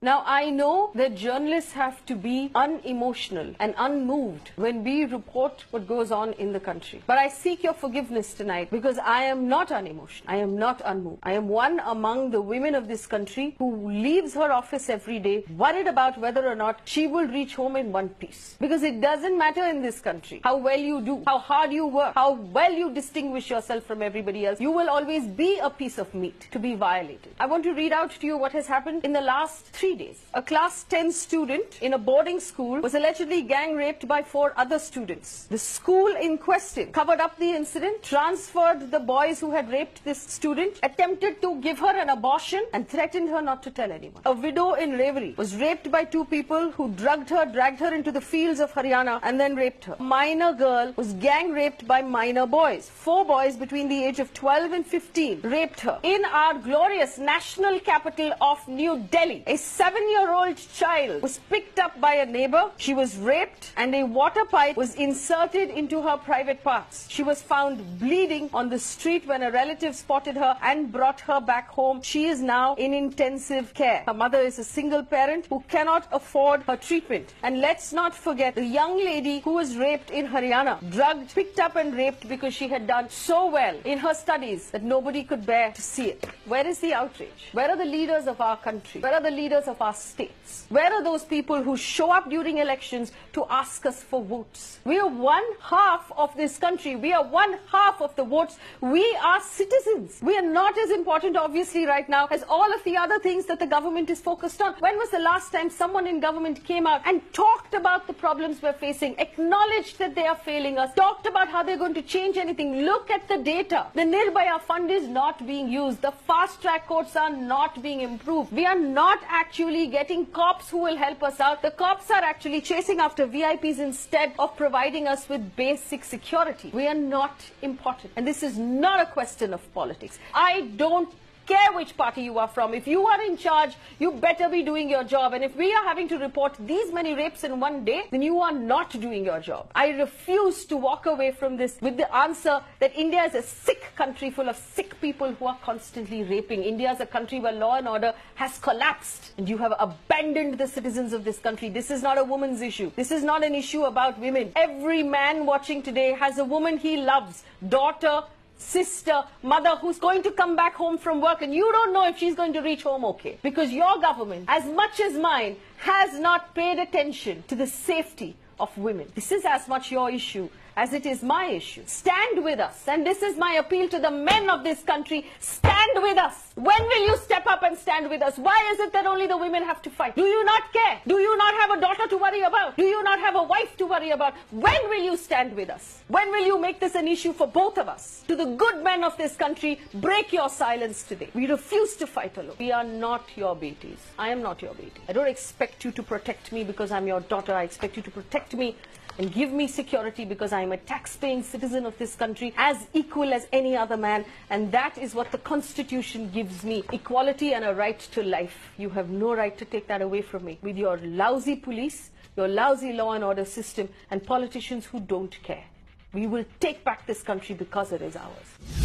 Now, I know that journalists have to be unemotional and unmoved when we report what goes on in the country. But I seek your forgiveness tonight because I am not unemotional. I am not unmoved. I am one among the women of this country who leaves her office every day worried about whether or not she will reach home in one piece. Because it doesn't matter in this country how well you do, how hard you work, how well you distinguish yourself from everybody else. You will always be a piece of meat to be violated. I want to read out to you what has happened in the last 3 days. A class 10 student in a boarding school was allegedly gang raped by 4 other students. The school in question covered up the incident, transferred the boys who had raped this student, attempted to give her an abortion and threatened her not to tell anyone. A widow in Reveri was raped by 2 people who dragged her into the fields of Haryana and then raped her. A minor girl was gang raped by minor boys. 4 boys between the age of 12 and 15 raped her. In our glorious national capital of New Delhi, a 7-year-old child was picked up by a neighbor. She was raped and a water pipe was inserted into her private parts. She was found bleeding on the street when a relative spotted her and brought her back home. She is now in intensive care. Her mother is a single parent who cannot afford her treatment. And let's not forget the young lady who was raped in Haryana, drugged, picked up and raped because she had done so well in her studies that nobody could bear to see it. Where is the outrage? Where are the leaders of our country? Where are the leaders of our states? Where are those people who show up during elections to ask us for votes? We are one half of this country. We are one half of the votes. We are citizens. We are not as important, obviously, right now as all of the other things that the government is focused on. When was the last time someone in government came out and talked about the problems we're facing, acknowledged that they are failing us, talked about how they're going to change anything? Look at the data. The Nirbhaya fund is not being used. The fast-track courts are not being improved. We are not actually getting cops who will help us out. The cops are actually chasing after VIPs instead of providing us with basic security. We are not important. And this is not a question of politics. I don't care which party you are from. If you are in charge, you better be doing your job. And if we are having to report these many rapes in one day, then you are not doing your job. I refuse to walk away from this with the answer that India is a sick country full of sick people who are constantly raping. India is a country where law and order has collapsed and you have abandoned the citizens of this country. This is not a woman's issue. This is not an issue about women. Every man watching today has a woman he loves, daughter, sister, mother, who's going to come back home from work and you don't know if she's going to reach home okay. Because your government, as much as mine, has not paid attention to the safety of women. This is as much your issue as it is my issue. Stand with us. And this is my appeal to the men of this country. Stand with us. When will you step up and stand with us? Why is it that only the women have to fight? Do you not care? Do you not have a daughter to worry about? Do you not have a wife to worry about? When will you stand with us? When will you make this an issue for both of us? To the good men of this country, break your silence today. We refuse to fight alone. We are not your betis. I am not your beti. I don't expect you to protect me because I'm your daughter. I expect you to protect me and give me security because I am a tax-paying citizen of this country as equal as any other man. And that is what the Constitution gives me, equality and a right to life. You have no right to take that away from me with your lousy police, your lousy law and order system, and politicians who don't care. We will take back this country because it is ours.